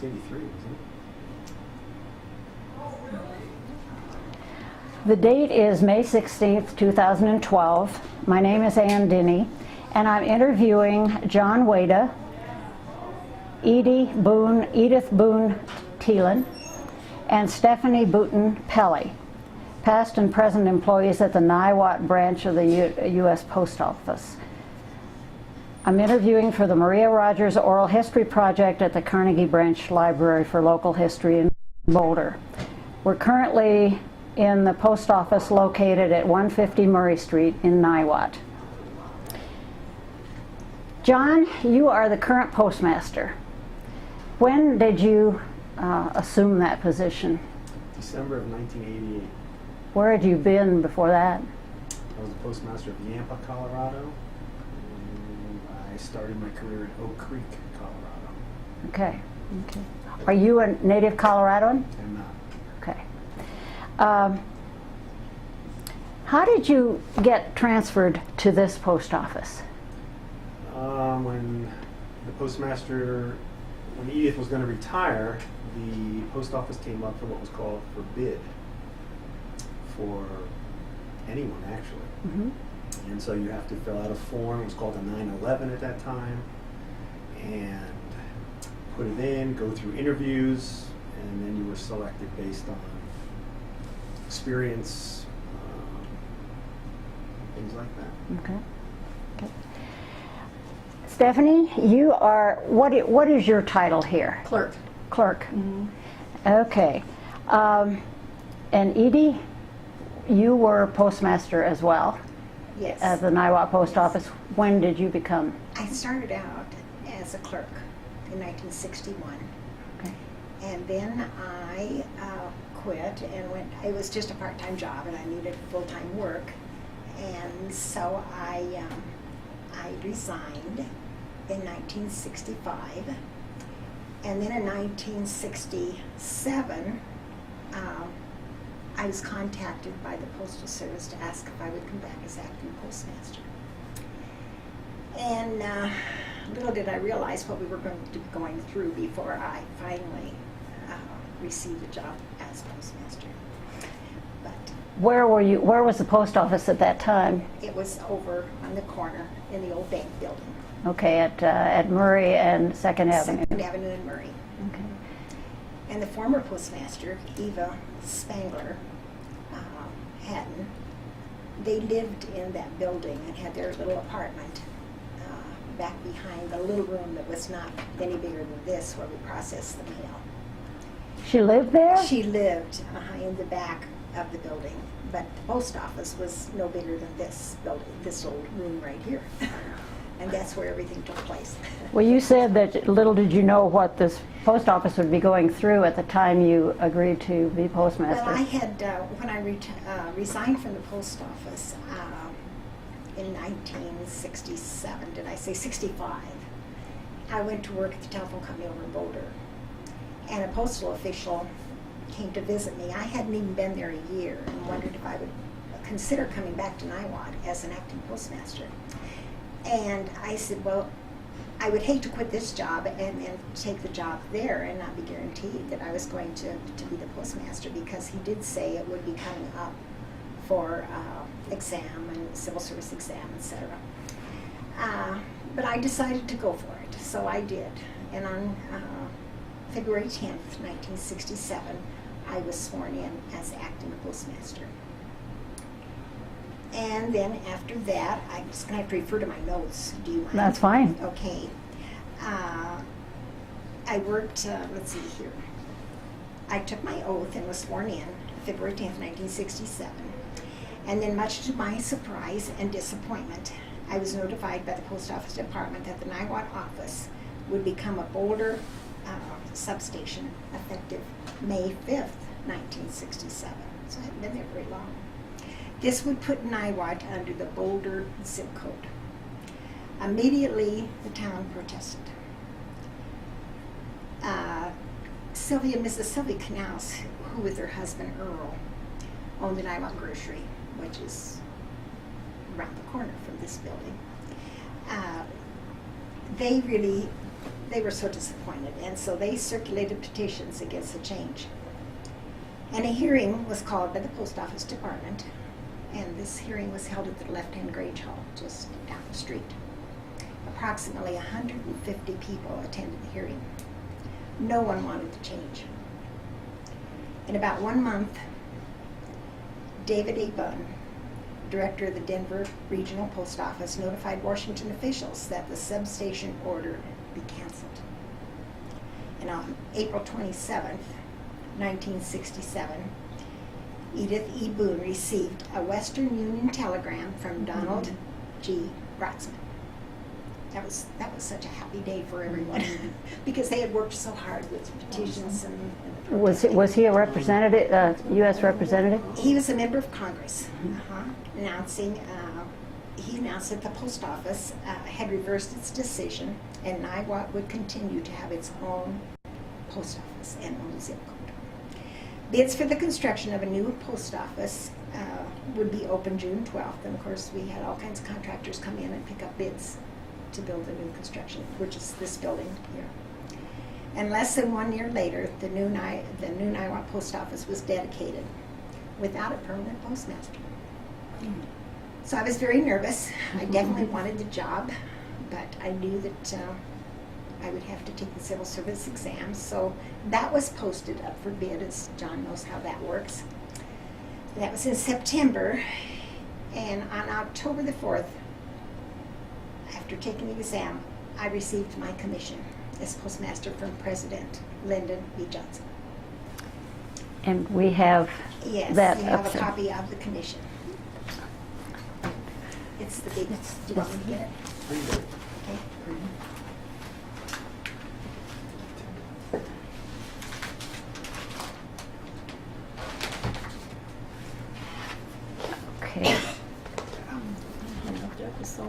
It's 83, isn't it? The date is May 16th, 2012. My name is Ann Denny, and I'm interviewing John Waida, Edith Thielen, and Stephanie Pelle, past and present employees at the Niwot branch of the U.S. Post Office. I'm interviewing for the Maria Rogers Oral History Project at the Carnegie Branch Library for Local History in Boulder. We're currently in the post office located at 150 Murray Street in Niwot. John, you are the current postmaster. When did you assume that position? December of 1988. Where had you been before that? I was the postmaster of Yampa, Colorado. And I started my career in Oak Creek, Colorado. Okay. Are you a native Coloradoan? I'm not. Okay. How did you get transferred to this post office? When the postmaster, when Edith was going to retire, the post office came up for what was called for bid for anyone, actually. Mm-hmm. And so you have to fill out a form. It was called a 911 at that time, and put it in, go through interviews, and then you were selected based on experience, things like that. Okay. Stephanie, you are, what is your title here? Clerk. Clerk. Mm-hmm. Okay. And Edie, you were postmaster as well Yes. at the Niwot Post Office. When did you become? I started out as a clerk in 1961. Okay. And then I quit and went, it was just a part-time job and I needed full-time work. And so I resigned in 1965. And then in 1967, I was contacted by the Postal Service to ask if I would come back as acting postmaster. And little did I realize what we were going to be going through before I finally received a job as postmaster. But Where were you? Where was the post office at that time? it was over on the corner in the old bank building, Okay, at Murray and Second Avenue. 2nd Avenue in Murray. Okay. And the former postmaster, Eva Spangler Hatton, they lived in that building and had their little apartment back behind the little room that was not any bigger than this where we processed the mail. She lived there? She lived in the back of the building, but the post office was no bigger than this building, this old room right here. And that's where everything took place. Well, you said that little did you know what this post office would be going through at the time you agreed to be postmaster. Well, I had, when I resigned from the post office in 1967, did I say 65, I went to work at the telephone company over in Boulder. And a postal official came to visit me. I hadn't even been there a year and wondered if I would consider coming back to Niwot as an acting postmaster. And I said, well, I would hate to quit this job and take the job there and not be guaranteed that I was going to be the postmaster, because he did say it would be coming up for exam and civil service exam, etc. But I decided to go for it, so I did. And on February 10th, 1967, I was sworn in as acting postmaster. And then after that, I'm just going to have to refer to my notes. Do you mind? That's fine. Okay. I worked, let's see here. I took my oath and was sworn in February 10th, 1967. And then, much to my surprise and disappointment, I was notified by the Post Office Department that the Niwot office would become a Boulder substation effective May 5th, 1967. So I hadn't been there very long. This would put Niwot under the Boulder zip code. Immediately, the town protested. Mrs. Sylvia Knaus, who with her husband Earl, owned the Niwot Grocery, which is around the corner from this building. They really they were so disappointed, and so they circulated petitions against the change. And a hearing was called by the post office department, and this hearing was held at the Left-Hand Grange Hall, just down the street. Approximately 150 people attended the hearing. No one wanted to change. In about 1 month, David A. Bunn, director of the Denver Regional Post Office, notified Washington officials that the substation order be canceled. And on April 27th, 1967, Edith E. Boone received a Western Union telegram from Donald G. Rotzman. That was such a happy day for everyone because they had worked so hard with petitions and Was he a representative, U.S. representative? He was a member of Congress, he announced that the post office had reversed its decision and Niwot would continue to have its own post office and own zip code. Bids for the construction of a new post office would be open June 12th, and of course we had all kinds of contractors come in and pick up bids to build a new construction, which is this building here. And less than 1 year later, the new Niwot post office was dedicated without a permanent postmaster. So I was very nervous. I definitely wanted the job, but I knew that I would have to take the civil service exam. So that was posted up for bid, as John knows how that works. That was in September, and on October the 4th, after taking the exam, I received my commission as postmaster from President Lyndon B. Johnson. And we have Yes, that you have up a there. copy of the commission. It's the big, do you want me to get it? Okay. Okay.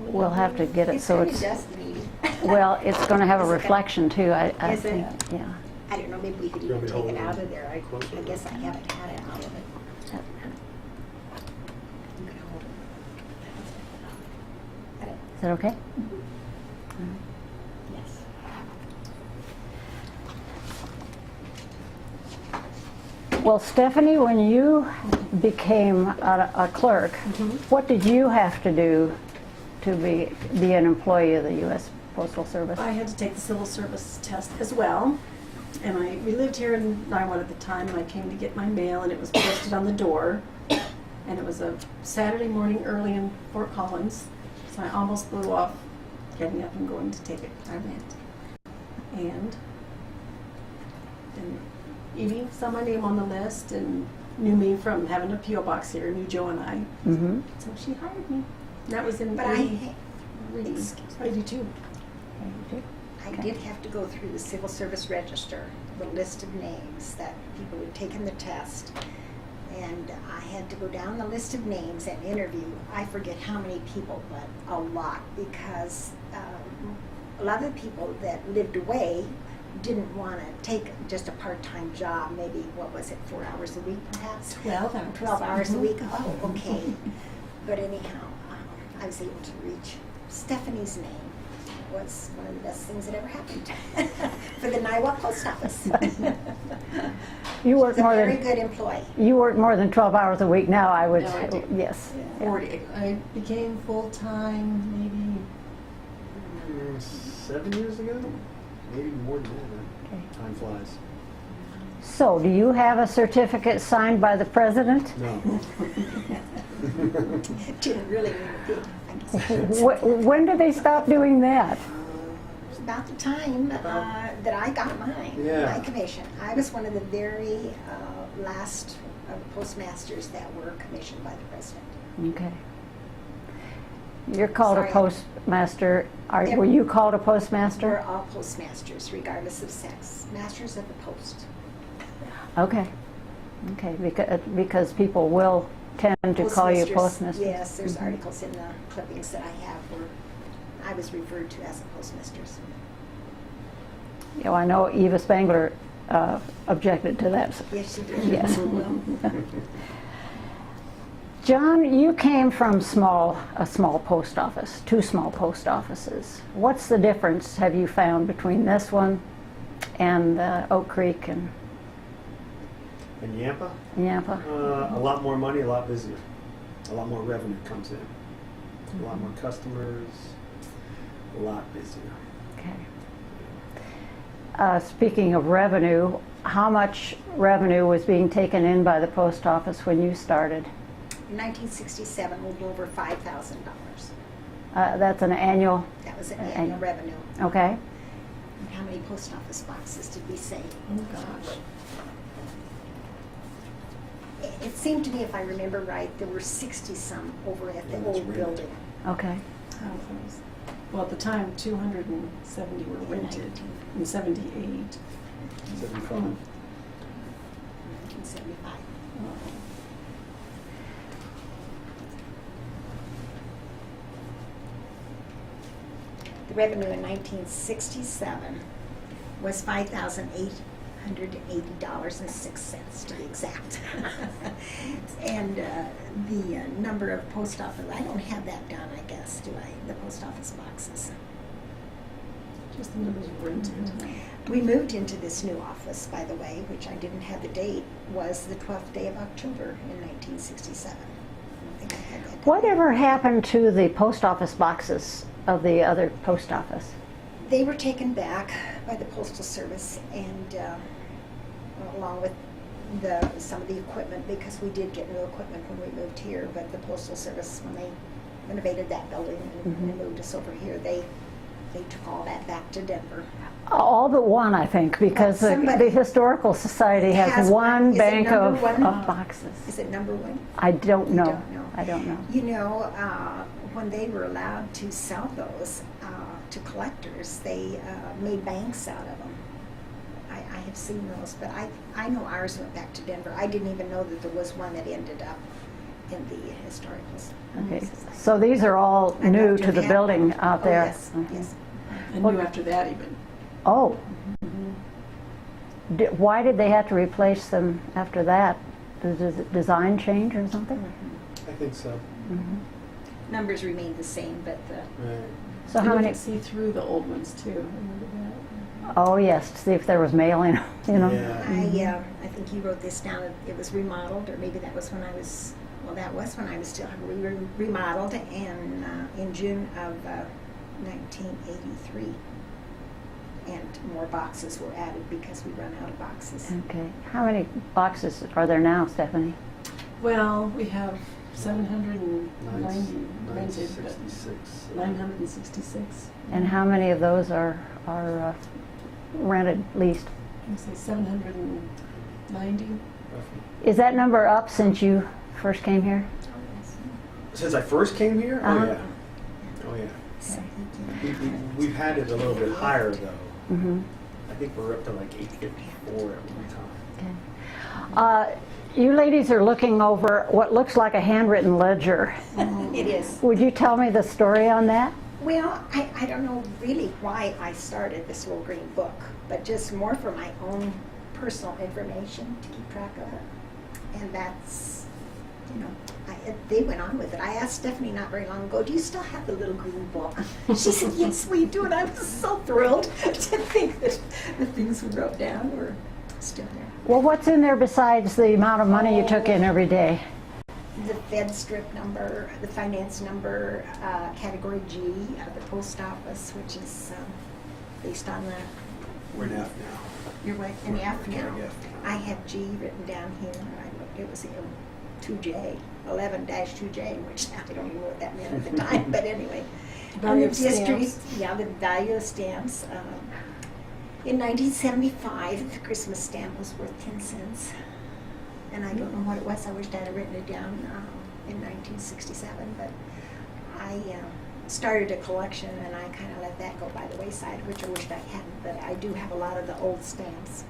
We'll have to get it It's so pretty it's, dusty. well, it's going to have a Is it reflection too, I Is it? think. Yeah. I don't know, maybe we could You want even me to take it hold out it of there. I closer? guess I haven't had it out of it. Got it? Is that okay? Yes. Well, Stephanie, when you became a clerk, what did you have to do to be an employee of the U.S. Postal Service? I had to take the civil service test as well. And we lived here in Niwot at the time, and I came to get my mail, and it was posted on the door. And it was a Saturday morning early in Fort Collins, so I almost blew off getting up and going to take it. I went. And Edie saw my name on the list and knew me from having a P.O. box here, knew Joe and I. Mm-hmm. So she hired me. And that was in But 82. I did have to go through the Civil Service Register, the list of names that people who had taken the test. And I had to go down the list of names and interview, I forget how many people, but a lot, because a lot of the people that lived away didn't want to take just a part-time job, maybe, what was it, 4 hours a week perhaps? 12 hours. 12 hours a week, oh, okay. But anyhow, I was able to reach Stephanie's name. Was one of the best things that ever happened for the Niwot Post Office. You work She's a more very than good employee. you work more than 12 hours a week now, I would No, I say. do. Yes. 40. I became full-time maybe 7 years ago? Maybe more than that. Okay. Time flies. So, do you have a certificate signed by the president? No. Didn't really mean a big, I guess. When did they stop doing that? It was about the time that I got mine, Yeah. my commission. I was one of the very last of the postmasters that were commissioned by the president. Okay. You're called a Sorry. postmaster. Yeah. Were you called a We're postmaster? all postmasters, regardless of sex. Masters of the post. Okay. Okay, because people will tend to call you Postmasters, postmaster. Yes, there's articles in the clippings that I have where I was referred to as a postmasters. You know, I know Eva Spangler objected to that. Yes, she did. Yes. John, you came from a small post office, 2 small post offices. What's the difference have you found between this one and Oak Creek and Yampa? Yampa? A lot more money, a lot busier. A lot more revenue comes in. A lot more customers, a lot busier. Okay. Speaking of revenue, how much revenue was being taken in by the post office when you started? In 1967, a little over $5,000. That's an annual? That was an annual revenue. Okay. And how many post office boxes did we save? Oh, gosh. It seemed to me, if I remember right, there were 60-some over at the old building. Okay. Well, at the time, 270 were rented in 78. 75. 1975. The revenue in 1967 was $5,880.06 to be exact. And the number of post office, I don't have that down, I guess, do I? The post office boxes. Just the numbers rented. We moved into this new office, by the way, which I didn't have the date, was the 12th day of October in 1967. I don't think I had that down. Whatever happened to the post office boxes of the other post office? They were taken back by the Postal Service and along with some of the equipment, because we did get new equipment when we moved here, but the Postal Service, when they renovated that building and moved us over here, they took all that back to Denver. All but one, I think, because the Historical Society has one is it bank number of one? boxes. Is it number one? I don't You know. don't know. I don't know. You know, when they were allowed to sell those to collectors, they made banks out of them. I have seen those, but I know ours went back to Denver. I didn't even know that there was one that ended up in the Historical Okay. Society. So these are all I'd new love to have the had building one. out Oh, there. yes, Okay. yes. And new after that even. Oh. Why did they have to replace them after that? Does the design change or something? I think so. Numbers remained the same, but the Right. So And how you many? could see through the old ones too. Remember that? Oh yes, to see if there was mail in, you know. Yeah. I think you wrote this down. It was remodeled, or maybe that was when I was. Well, that was when I was still remodeled, and in June of 1983, and more boxes were added because we run out of boxes. Okay. How many boxes are there now, Stephanie? Well, we have 790 rented, but 966. 966. And how many of those are rented, leased? I say 790. Roughly. Is that number up since you first came here? Since I first came here? Uh-huh. Oh yeah. Oh yeah. We've had it a little bit higher though. Mm-hmm. I think we're up to like 854 at one time. Okay. You ladies are looking over what looks like a handwritten ledger. It is. Would you tell me the story on that? Well, I don't know really why I started this little green book, but just more for my own personal information to keep track of it. And that's, you know, they went on with it. I asked Stephanie not very long ago, do you still have the little green book? She said, yes, we do. And I was so thrilled to think that the things we wrote down were still there. Well, what's in there besides the amount of money you took in every day? The Fed strip number, the finance number, category G of the post office, which is based on the. We're in F now. You're right, in We're F now. carrying F. I have G written down here. It was 2J, 11-2J, which I don't even know what that meant at the time, but anyway. Value And of the district, stamps. yeah, the value of stamps. In 1975, the Christmas stamp was worth 10 cents. And I don't know what it was. I wished I had written it down in 1967, but I started a collection and I kind of let that go by the wayside, which I wished I hadn't, but I do have a lot of the old stamps.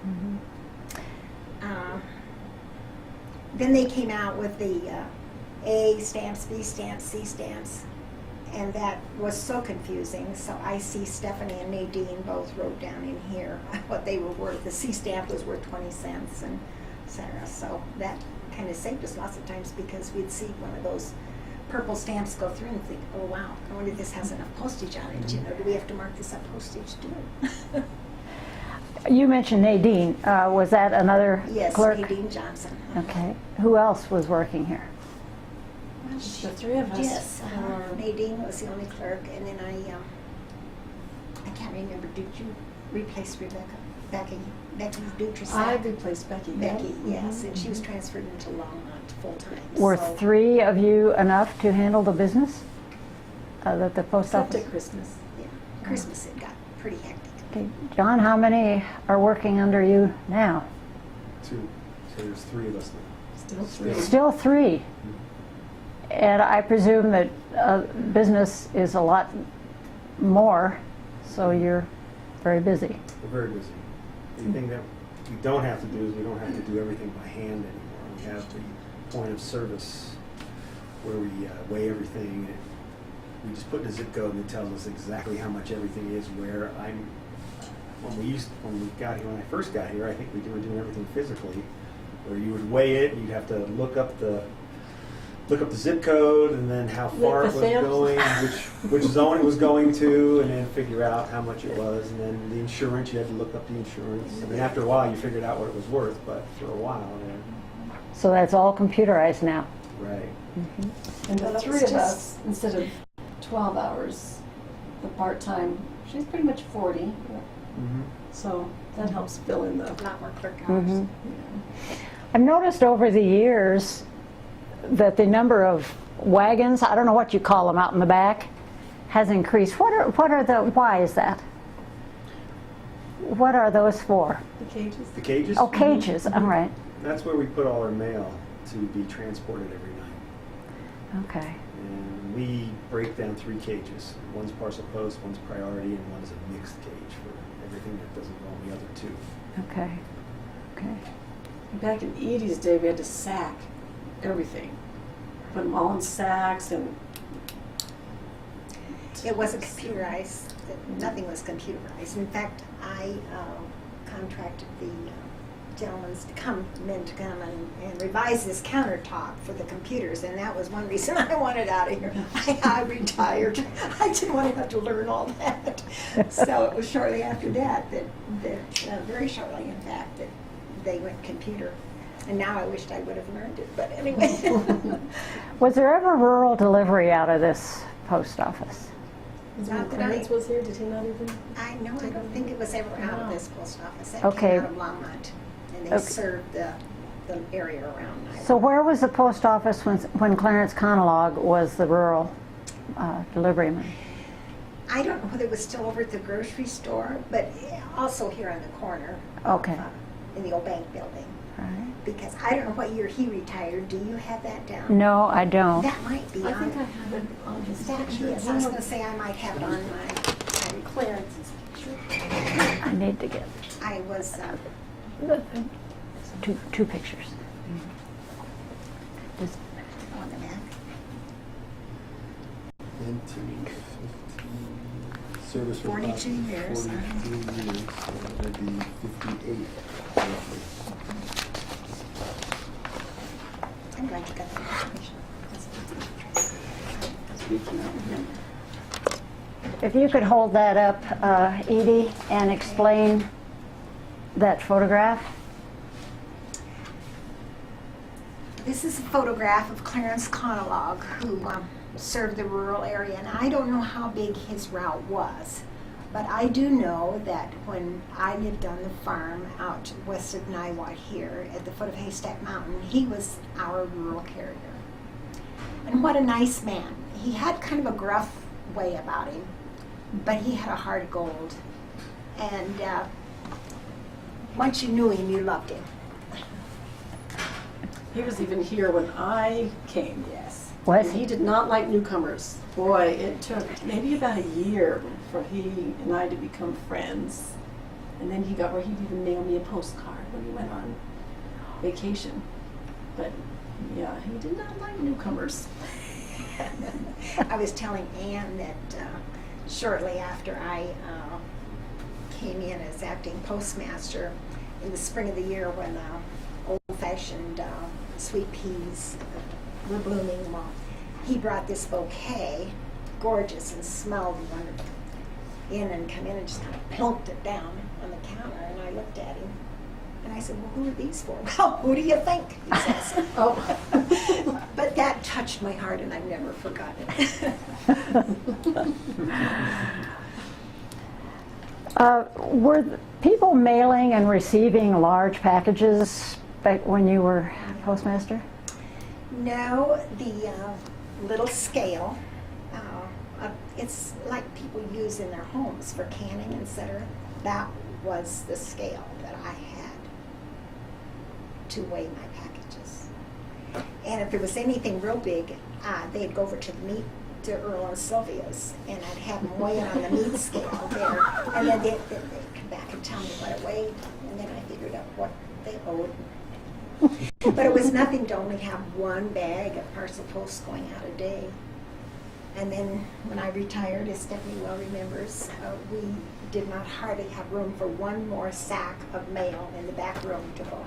Then they came out with the A stamps, B stamps, C stamps, and that was so confusing. So I see Stephanie and Nadine both wrote down in here what they were worth. The C stamp was worth 20 cents, and etc. So that kind of saved us lots of times because we'd see one of those purple stamps go through and think, oh wow, I wonder if this has enough postage on it. You know, do we have to mark this up postage too? You mentioned Nadine. Was that another Yes, clerk? Nadine Johnson. Okay. Who else was working here? Well, The three of us. Yes, were- Nadine was the only clerk, and then I can't remember. Did you replace Rebecca? Becky Dutress? I replaced Becky. Becky, yeah. yes, and she was transferred into Longmont full time. Were so, three of you enough to handle the business? That the post Except office? at Christmas. Yeah, Christmas it got pretty hectic. Okay. John, how many are working under you now? 2. So there's 3 of us now. Still three. Still 3. And I presume that business is a lot more, so you're very busy. We're very busy. The thing that we don't have to do is we don't have to do everything by hand anymore. We have the point of service where we weigh everything. And we just put in a zip code and it tells us exactly how much everything is. Where when I first got here, I think we were doing everything physically, where you would weigh it. You'd have to look up the zip code and then how far it was going, which zone it was going to, and then figure out how much it was, and then the insurance, you had to look up the insurance. I mean, after a while, you figured out what it was worth, but for a while, So that's all computerized now. right. And Well, the it three was of just- us, instead of 12 hours, the part-time, she's pretty much 40. Mm-hmm. So that helps fill in the. A lot more clerk hours. Mhm. Yeah. I've noticed over the years that the number of wagons, I don't know what you call them out in the back, has increased. Why is that? What are those for? The cages. The cages? Oh, cages, all right. That's where we put all our mail to be transported every night. Okay. And we break down 3 cages. One's parcel post, one's priority, and one's a mixed cage for everything that doesn't go on the other 2. Okay. Okay. Back in Edie's day, we had to sack everything. Put them all in sacks and. It wasn't computerized. Nothing was computerized. In fact, I contracted the gentlemen to come and revise this countertop for the computers, and that was one reason I wanted out of here. I retired. I didn't want to have to learn all that. So it was shortly after that very shortly, in fact, that they went computer. And now I wished I would have learned it, but anyway. Was there ever rural delivery out of this post office? When Not that Clarence I- was here, did he not even? I don't think it was ever out of this post office. That Okay. came out of Longmont, and they Okay. served the area around Niwot. So where was the post office when Clarence Conolog was the rural deliveryman? I don't know whether it was still over at the grocery store, but also here on the corner. Okay. In the old bank building. All right. Because I don't know what year he retired. Do you have that down? No, I don't. That might be I on. think I have it on his That, picture. yes, I was going to say I might have it on my. Clarence's picture. I need to get I was. two pictures. Just- On the back. And 2, 15, service for 42 about years. 42 years, so that would be 58 roughly. I'm glad you got that information. If you could hold that up, Edie, and explain that photograph. This is a photograph of Clarence Conolog, who served the rural area, and I don't know how big his route was, but I do know that when I lived on the farm out west of Niwot here at the foot of Haystack Mountain, he was our rural carrier. And what a nice man. He had kind of a gruff way about him, but he had a heart of gold. And once you knew him, you loved him. He was even here when I came. Yes. Was And he he? did not like newcomers. Boy, it took maybe about a year for he and I to become friends. And then he got where he'd even mail me a postcard when he went on vacation. But yeah, he did not like newcomers. I was telling Ann that shortly after I came in as acting postmaster in the spring of the year when old-fashioned squash and sweet peas were blooming. Well, he brought this bouquet, gorgeous and smelled wonderful, in and come in and just kind of plunked it down on the counter. And I looked at him and I said, well, who are these for? Well, who do you think? He says. Oh. But that touched my heart and I've never forgotten it. Were people mailing and receiving large packages back when you were postmaster? No, the little scale, it's like people use in their homes for canning, etc. That was the scale that I had to weigh my packages. And if there was anything real big, they'd go over to the meat, to Earl and Sylvia's, and I'd have them weigh it on the meat scale there. And then they'd come back and tell me what it weighed, and then I figured out what they owed. But it was nothing to only have one bag of parcel post going out a day. And then when I retired, as Stephanie well remembers, we did not hardly have room for one more sack of mail in the back room to go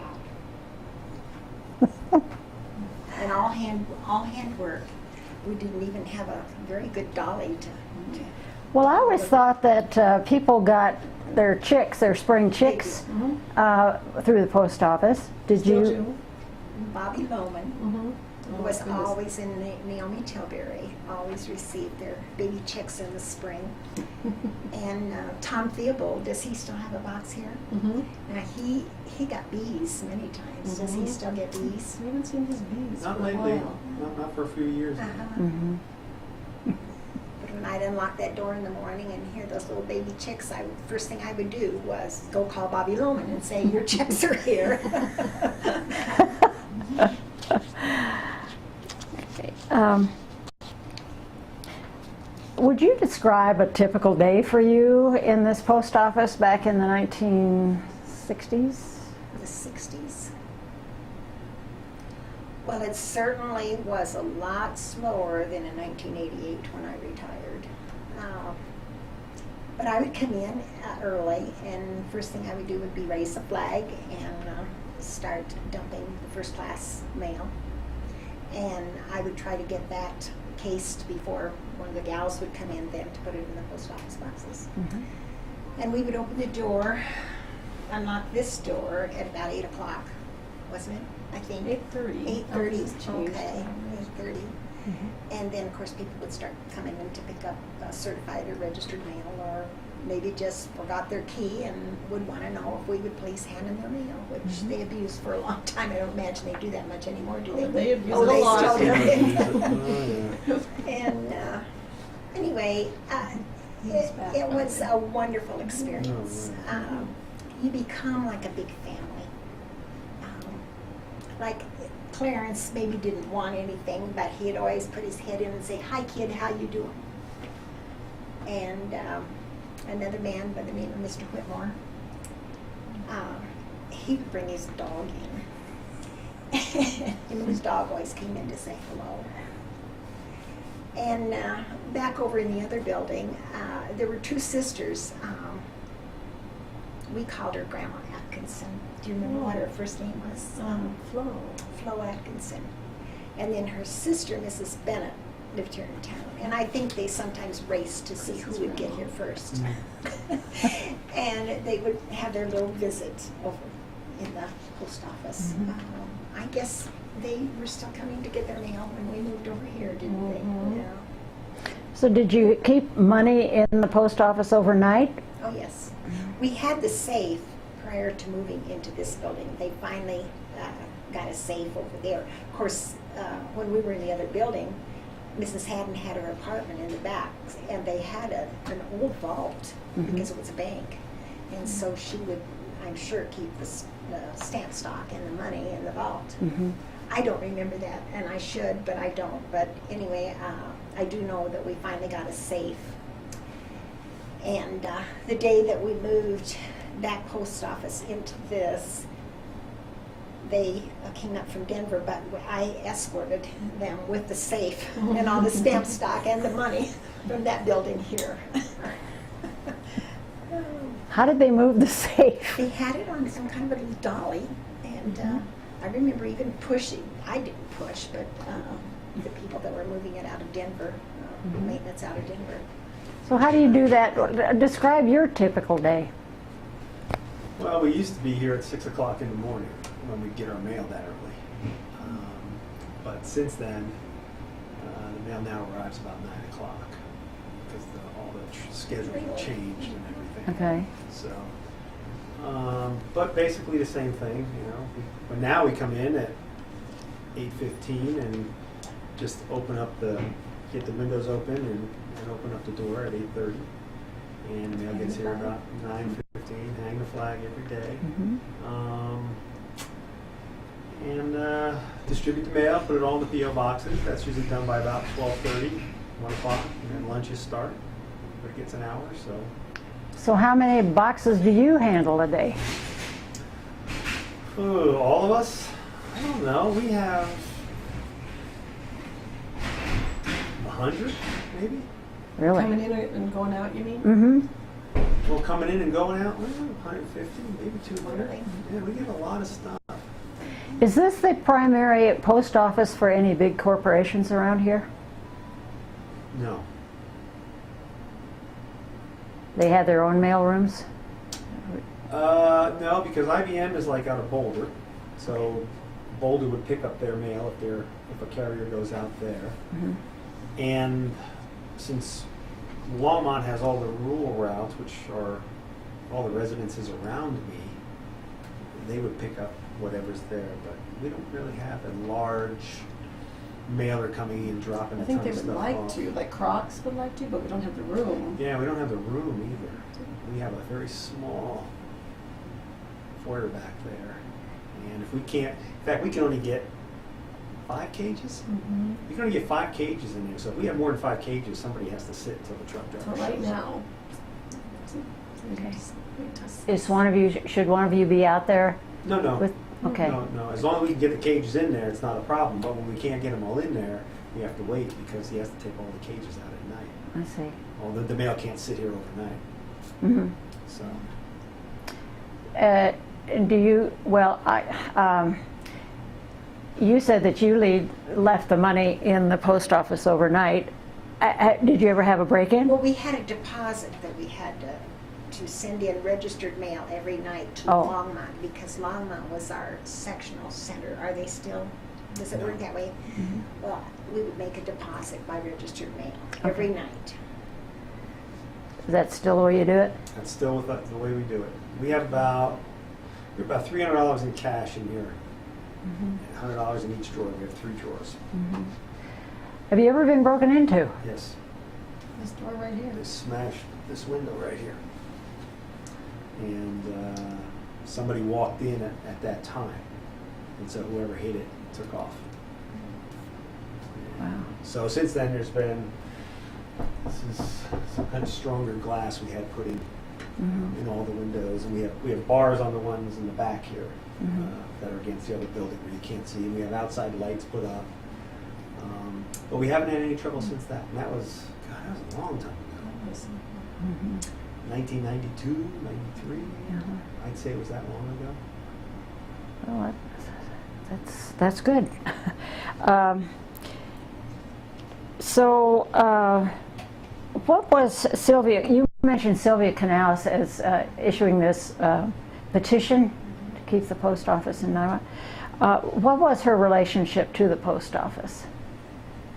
out. And all hand work. We didn't even have a very good dolly to Well, I always thought that people got their chicks, their spring chicks, through the post office. Did Still you? do. Bobby Bowman, Mm-hmm. who was always in Naomi Tilbury, always received their baby chicks in the spring. And Tom Theobald, does he still have a box here? Mm-hmm. He got bees many times. Does he still get bees? I haven't seen his bees Not for a lately, while. not for a few years. Mhm. But when I'd unlock that door in the morning and hear those little baby chicks, first thing I would do was go call Bobby Lohman and say, your chicks are here. Would you describe a typical day for you in this post office back in the 1960s? The 60s. Well, it certainly was a lot slower than in 1988 when I retired. But I would come in early, and first thing I would do would be raise the flag and start dumping the first class mail. And I would try to get that cased before one of the gals would come in then to put it in the post office boxes. Mhm. And we would open the door, unlock this door at about 8 o'clock, wasn't it? I think. 8:30. 8:30, Changed. okay, 8:30. And then, of course, people would start coming in to pick up certified or registered mail, or maybe just forgot their key and would want to know if we would please hand them their mail, which they abused for a long time. I don't imagine they do that much anymore, do they? They abuse Oh, it a they lot. still do. Oh, And anyway, it was a wonderful experience. You become like a big family. Like Clarence maybe didn't want anything, but he'd always put his head in and say, "Hi, kid, how you doing?" And another man by the name of Mr. Whitmore, he would bring his dog in. And his dog always came in to say hello. And back over in the other building, there were two sisters. We called her Grandma Atkinson. Do you remember what her first name was? Flo. Flo Atkinson. And then her sister, Mrs. Bennett, lived here in town. And I think they sometimes raced to see who would get here first. And they would have their little visit over in the post office. I guess they were still coming to get their mail when we moved over here, didn't they? Yeah. So did you keep money in the post office overnight? Oh, yes. We had the safe prior to moving into this building. They finally got a safe over there. Of course, when we were in the other building, Mrs. Haddon had her apartment in the back, and they had an old vault because it was a bank. And so she would, I'm sure, keep the stamp stock and the money in the vault. I don't remember that, and I should, but I don't. But anyway, I do know that we finally got a safe. And the day that we moved that post office into this, they came up from Denver, but I escorted them with the safe and all the stamp stock and the money from that building here. How did they move the safe? They had it on some kind of a little dolly, and I remember even pushing, I didn't push, but the people that were moving it out of Denver, maintenance out of Denver. So how do you do that? Describe your typical day. Well, we used to be here at 6 o'clock in the morning when we get our mail that early. But since then, the mail now arrives about 9 o'clock because all the scheduling changed and everything. Okay. So, but basically the same thing, But now we come in at 8:15 and just get the windows open and open up the door at 8:30. And the mail gets here about 9:15. Hang the flag every day. And distribute the mail, put it all in the P.O. boxes. That's usually done by about 12:30, 1 o'clock, and then lunches start. Everybody gets an hour, so. So how many boxes do you handle a day? Ooh, all of us? I don't know. We have 100, maybe? Really? Coming in and going out, you mean? Mm-hmm. Well, coming in and going out, 150, maybe 200. Yeah, we get a lot of stuff. Is this the primary post office for any big corporations around here? No. They have their own mail rooms? No, because IBM is like out of Boulder, so Boulder would pick up their mail if a carrier goes out there. And since Longmont has all the rural routes, which are all the residences around me, they would pick up whatever's there. But we don't really have a large mailer coming in, dropping I a think ton they of would stuff like off. to, like Crocs would like to, but we don't have the room. Yeah, we don't have the room either. We have a very small foyer back there. And if we can't, in fact, we can only get 5 cages? We can only get 5 cages in there. So if we have more than 5 cages, somebody has to sit until the truck driver So right shows up. now. Okay. Should one of you be out there? No. With, okay. No. As long as we can get the cages in there, it's not a problem. But when we can't get them all in there, we have to wait because he has to take all the cages out at night. I see. Well, the mail can't sit here overnight. Mm-hmm. So. Do you, well, you said that you left the money in the post office overnight. Did you ever have a break-in? Well, we had a deposit that we had to send in registered mail every night to Oh. Longmont because Longmont was our sectional center. Are they still? Does it work that way? Well, we would make a deposit by registered mail every night. Is that still the way you do it? That's still the way we do it. We have about $300 in cash in here. And $100 in each drawer. We have 3 drawers. Have you ever been broken into? Yes. This door right here. They smashed this window right here. And somebody walked in at that time. And so whoever hit it took off. Wow. So since then there's been some kind of stronger glass we had put in all the windows. And we have bars on the ones in the back here that are against the other building where you can't see. And we have outside lights put up. But we haven't had any trouble since that. And that was a long time ago. 1992, 93. I'd say it was that long ago. Well, that's good. What was Sylvia? You mentioned Sylvia Canales as issuing this petition to keep the post office in Niwot. What was her relationship to the post office?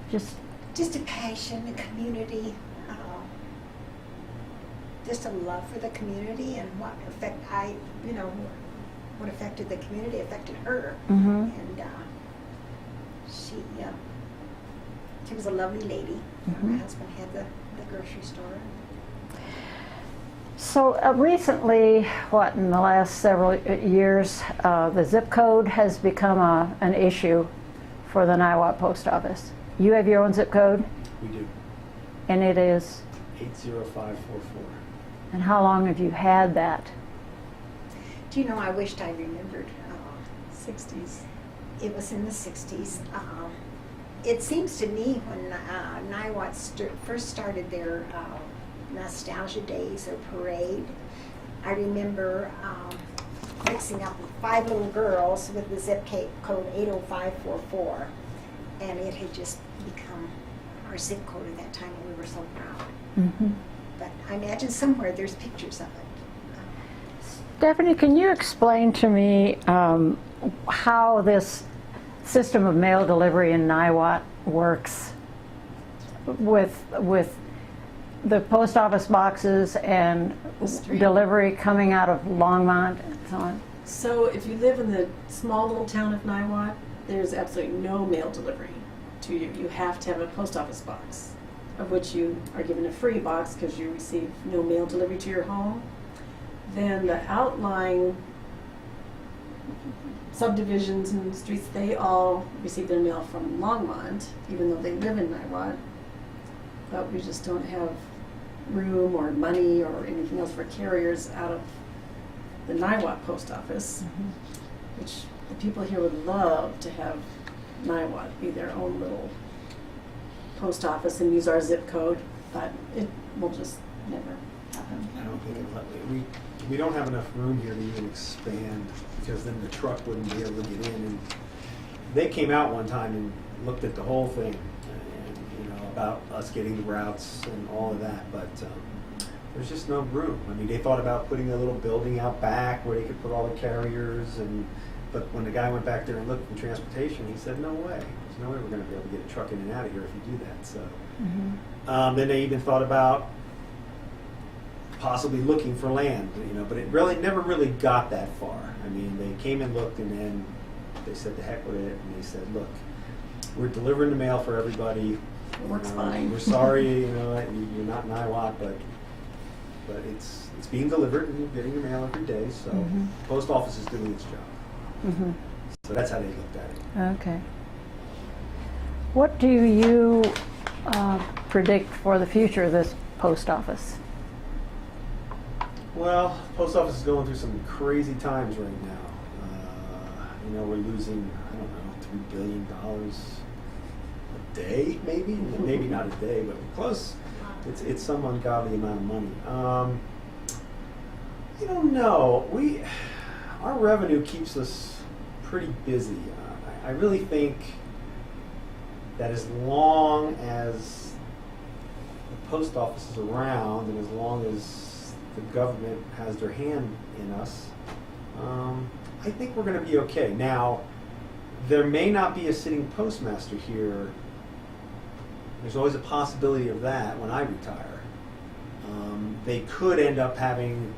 Just a passion, a community, just a love for the community and what affected the community affected her. And she was a lovely lady. My husband had the grocery store. So recently, in the last several years, the zip code has become an issue for the Niwot post office. You have your own zip code? We do. And it is? 80544. And how long have you had that? Do you know, I wished I remembered. 60s. It was in the 60s. It seems to me when Niwot first started their nostalgia days or parade, I remember mixing up with 5 little girls with the zip code 80544, and it had just become our zip code at that time, and we were so proud. Mhm. But I imagine somewhere there's pictures of it. Stephanie, can you explain to me how this system of mail delivery in Niwot works with the post office boxes and The street. delivery coming out of Longmont and so on? So if you live in the small little town of Niwot, there's absolutely no mail delivery to you. You have to have a post office box, of which you are given a free box because you receive no mail delivery to your home. Then the outlying subdivisions and streets, they all receive their mail from Longmont, even though they live in Niwot. But we just don't have room or money or anything else for carriers out of the Niwot post office, which the people here would love to have Niwot be their own little post office and use our zip code, but it will just never happen. I don't think we don't have enough room here to even expand, because then the truck wouldn't be able to get in. And they came out one time and looked at the whole thing, and about us getting the routes and all of that, but there's just no room. I mean, they thought about putting a little building out back where they could put all the carriers, but when the guy went back there and looked for transportation, he said, no way. There's no way we're going to be able to get a truck in and out of here if you do that. So then they even thought about possibly looking for land, but it really never really got that far. I mean, they came and looked, and then they said the heck with it, and they said, look, we're delivering the mail for everybody. It works fine. We're sorry, you're not in Niwot, but it's being delivered and you're getting your mail every day, so the post office is doing its job. So that's how they looked at it. Okay. What do you predict for the future of this post office? Well, post office is going through some crazy times right now. We're losing, I don't know, $3 billion a day, maybe? Maybe not a day, but close. It's some ungodly amount of money. I don't know. Our revenue keeps us pretty busy. I really think that as long as the post office is around, and as long as the government has their hand in us, I think we're going to be okay. Now, there may not be a sitting postmaster here. There's always a possibility of that when I retire. They could end up having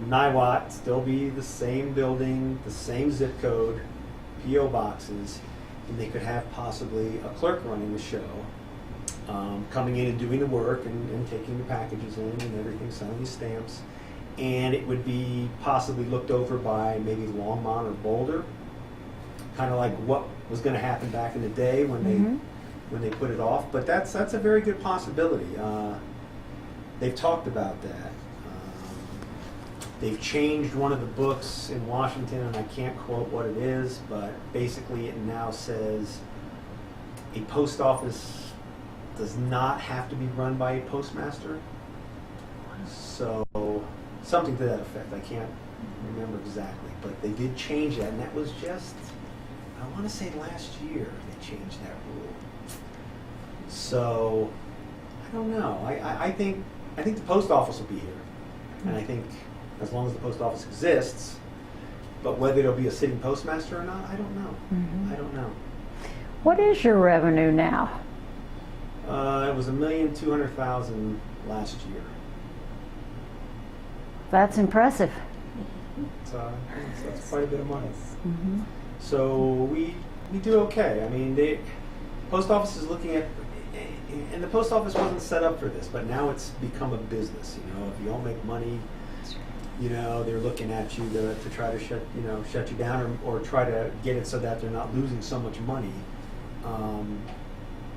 Niwot still be the same building, the same zip code, P.O. boxes, and they could have possibly a clerk running the show, coming in and doing the work and taking the packages in and everything, selling the stamps. And it would be possibly looked over by maybe Longmont or Boulder, kind of like what was going to happen back in the day when they put it off. But that's a very good possibility. They've talked about that. They've changed one of the books in Washington, and I can't quote what it is, but basically it now says a post office does not have to be run by a postmaster. So something to that effect. I can't remember exactly, but they did change that, and that was just, I want to say last year they changed that rule. So I don't know. I think the post office will be here, and I think as long as the post office exists, but whether there'll be a sitting postmaster or not, I don't know. I don't know. What is your revenue now? It was $1,200,000 last year. That's impressive. That's quite a bit of money. So we do okay. I mean, the post office is looking at, and the post office wasn't set up for this, but now it's become a business. If you don't make money, they're looking at you to try to shut you down or try to get it so that they're not losing so much money.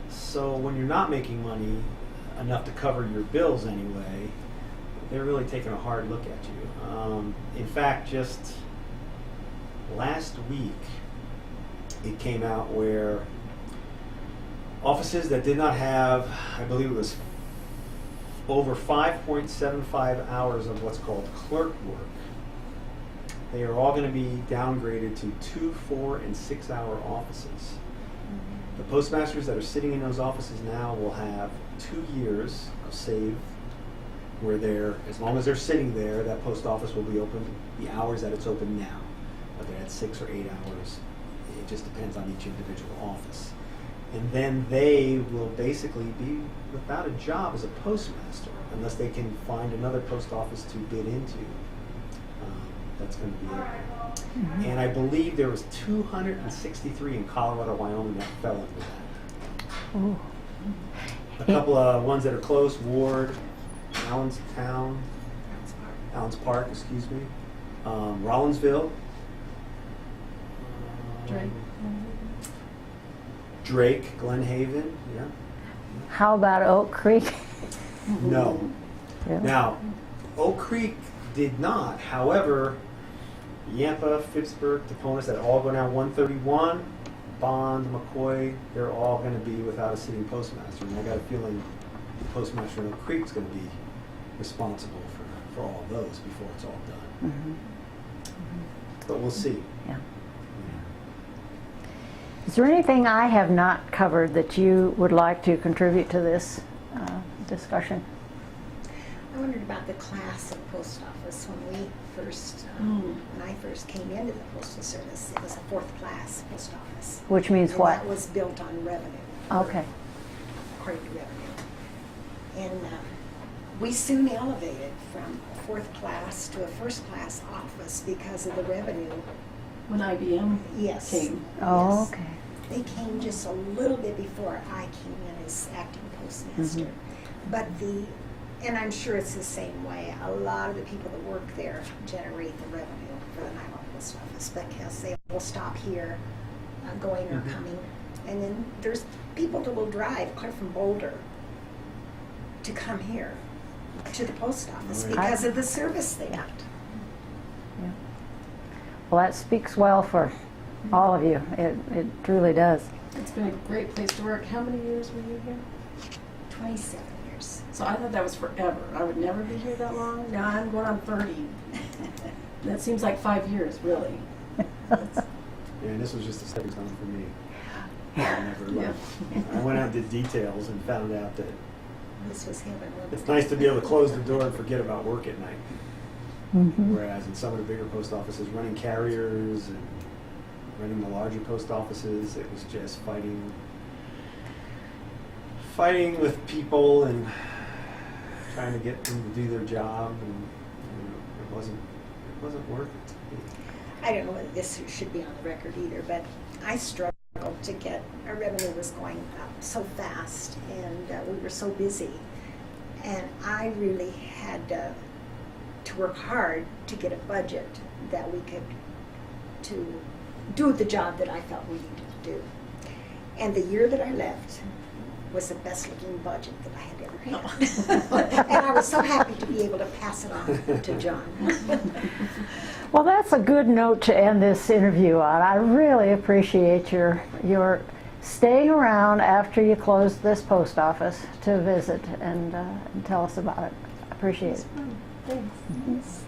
So when you're not making money enough to cover your bills anyway, they're really taking a hard look at you. In fact, just last week, it came out where offices that did not have, I believe it was over 5.75 hours of what's called clerk work they are all going to be downgraded to 2, 4, and 6-hour offices. The postmasters that are sitting in those offices now will have 2 years of save, where they're, as long as they're sitting there, that post office will be open the hours that it's open now. Whether that's 6 or 8 hours, it just depends on each individual office. And then they will basically be without a job as a postmaster unless they can find another post office to bid into. That's going to be it. And I believe there was 263 in Colorado, Wyoming that fell into that. Ooh. A couple of ones that are close: Ward, Allenstown, Allens Park, excuse me, Rollinsville, Drake. Drake, Glen Haven, yeah. How about Oak Creek? No. Yeah. Now, Oak Creek did not. However, Yampa, Phippsburg, Taponis, that all go down 131. Bond, McCoy, they're all going to be without a sitting postmaster. And I got a feeling the postmaster in Oak Creek is going to be responsible for all of those before it's all done. But we'll see. Yeah. Is there anything I have not covered that you would like to contribute to this discussion? I wondered about the class of post office when we first, when I first came into the Postal Service. It was a 4th class post office. Which means And what? that was built on revenue. Okay. According to revenue. And we soon elevated from a 4th class to a 1st class office because of the revenue. When IBM Yes. came. Oh, Yes. okay. They came just a little bit before I came in as acting postmaster. But and I'm sure it's the same way, a lot of the people that work there generate the revenue for the Niwot Post Office because they will stop here, going or coming. And then there's people that will drive clear from Boulder to come here to the post office Right. because of the service they get. Yeah. Well, that speaks well for all of you. It truly does. It's been a great place to work. How many years were you here? 27 years. So I thought that was forever. I would never be here that long. Now I'm going on 30. That seems like 5 years, really. Yeah, and this was just a stepping stone for me. I never left. I went out and did details and found out that This was heaven. it's nice to be able to close the door and forget about work at night. Whereas in some of the bigger post offices, running carriers and running the larger post offices, it was just fighting with people and trying to get them to do their job, and it wasn't worth it to me. I don't know whether this should be on the record either, but I struggled to get, our revenue was going up so fast and we were so busy. And I really had to work hard to get a budget that we could to do the job that I felt we needed to do. And the year that I left was the best looking budget that I had ever had. And I was so happy to be able to pass it on to John. Well, that's a good note to end this interview on. I really appreciate your staying around after you closed this post office to visit and tell us about it. I appreciate it. Thanks.